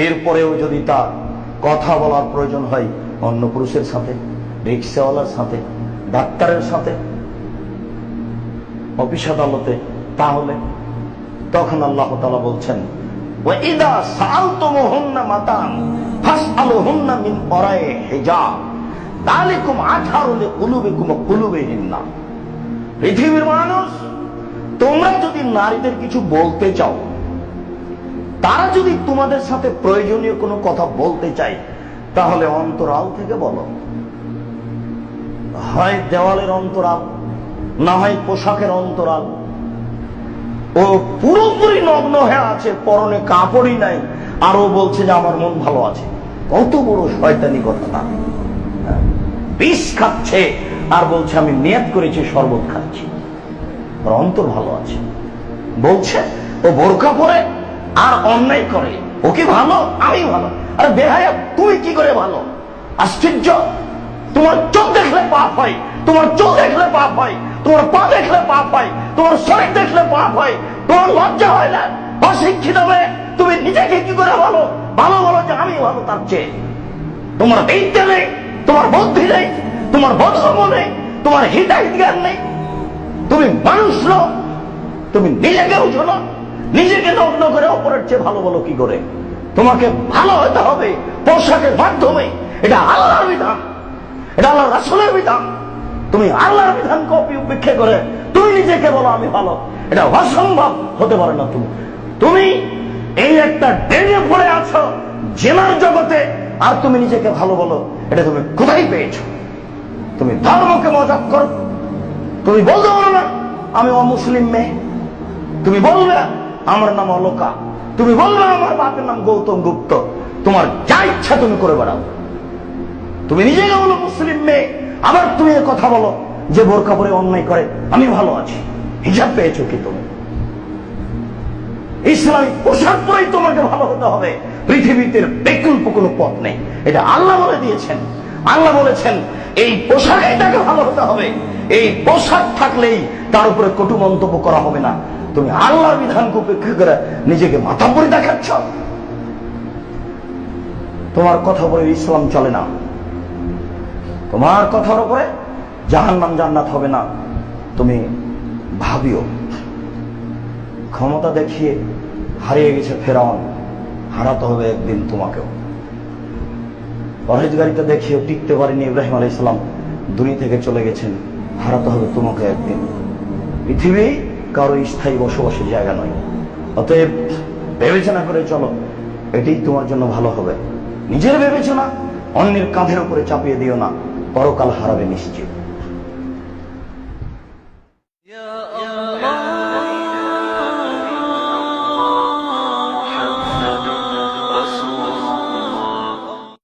এরপরেও যদি তার কথা বলার প্রয়োজন হয় অন্য পুরুষের সাথে, রিক্সাওয়ালার সাথে, ডাক্তারের সাথে, অফিস আদালতে, তাহলে তখন আল্লাহ তাআলা বলছেন ওয়াইদা সাআলতুমুহুন্না মাতান ফাসআলুহুন্না মিন ওরাই হিজাব যালিকুম আতহারু লিকুলুবিকুম ওয়া কুলুবিহিন্না। পৃথিবীর মানুষ, তোমরা যদি নারীদের কিছু বলতে চাও, তারা যদি তোমাদের সাথে প্রয়োজনীয় কোনো কথা বলতে চায়, তাহলে অন্তরাল থেকে বলো। হয় দেওয়ালের অন্তরাল, না হয় পোশাকের অন্তরাল। ও পুরোপুরি নগ্ন হয়ে আছে, পরনে কাপড়ই নাই, আরো বলছে যে আমার মন ভালো আছে। কত বড় শয়তানি কথা! না, বিষ খাচ্ছে আর বলছে আমি নিয়ত করেছি শরবত খাচ্ছি, ওর অন্তর ভালো আছে। বলছে ও বোরকা পরে আর অন্যায় করে, ও কি ভালো? আমি ভালো। আরে বেহায়া, তুমি কি করে ভালো? আশ্চর্য! তোমার চোখ দেখলে পাপ হয়, তোমার চোখ দেখলে পাপ হয়, তোমার পা দেখলে পাপ হয়, তোমার শরীর দেখলে পাপ হয়। তোমার লজ্জা হয় না? অশিক্ষিত হয়ে তুমি নিজেকে কি করে ভালো ভালো বলো যে আমি ভালো? তার চেয়ে তোমার বিদ্যা নেই, তোমার বুদ্ধি নেই, তোমার বোধগম্য নেই, তোমার হিতাহিত জ্ঞান নেই। তুমি মানুষ নও, তুমি নিজেকে উঠো না, নিজেকে নগ্ন করে অপরের চেয়ে ভালো বলো কি করে? তোমাকে ভালো হতে হবে পোশাকের মাধ্যমে। এটা আল্লাহর বিধান, এটা আল্লাহ রাসূলের বিধান। তুমি আল্লাহর বিধানকে উপেক্ষা করে তুমি নিজেকে বলো আমি ভালো, এটা অসম্ভব, হতে পারে না। তুমি এই একটা ডেনে পড়ে আছো জেনার জগতে, আর তুমি নিজেকে ভালো বলো, এটা তুমি কোথায় পেয়েছো? তুমি ধর্মকে মজাক করো। তুমি বলতে পারো না আমি অমুসলিম মেয়ে, তুমি বলবে আমার নাম অলোকা, তুমি বলবে আমার বাপের নাম গৌতম গুপ্ত, তোমার যা ইচ্ছা তুমি করে বেড়াও। তুমি নিজেকে বলো মুসলিম মেয়ে, আবার তুমি কথা বলো যে বোরকা পরে অন্যায় করে আমি ভালো আছি। হিজাব পেয়েছো কি তুমি? ইসলামিক পোশাক পরেই তোমাকে ভালো হতে হবে, পৃথিবীতে বিকল্প কোনো পথ নেই। এটা আল্লাহ বলে দিয়েছেন। আল্লাহ বলেছেন এই পোশাকেই তাকে ভালো হতে হবে, এই পোশাক থাকলেই তার উপরে কটু মন্তব্য করা হবে না। তুমি আল্লাহর বিধানকে উপেক্ষা করে নিজেকে মাথাপরি দেখাচ্ছ। তোমার কথা বলে ইসলাম চলে না, তোমার কথার উপরে জাহান্নাম জান্নাত হবে না। তুমি ভাবিও, ক্ষমতা দেখিয়ে হারিয়ে গেছে ফেরাউন, হারাতে হবে একদিন তোমাকেও। পরহেজগারিতা দেখিয়েও টিকতে পারেনি ইব্রাহিম আলাইহিস সালাম, দুনিয়া থেকে চলে গেছেন, হারাতে হবে তোমাকে একদিন। পৃথিবী কারো স্থায়ী বসবাসের জায়গা নয়। অতএব বিবেচনা করে চলো, এটাই তোমার জন্য ভালো হবে। নিজের বিবেচনা অন্যের কাঁধের উপরে চাপিয়ে দিও না, পরকাল হারাবে নিশ্চিত।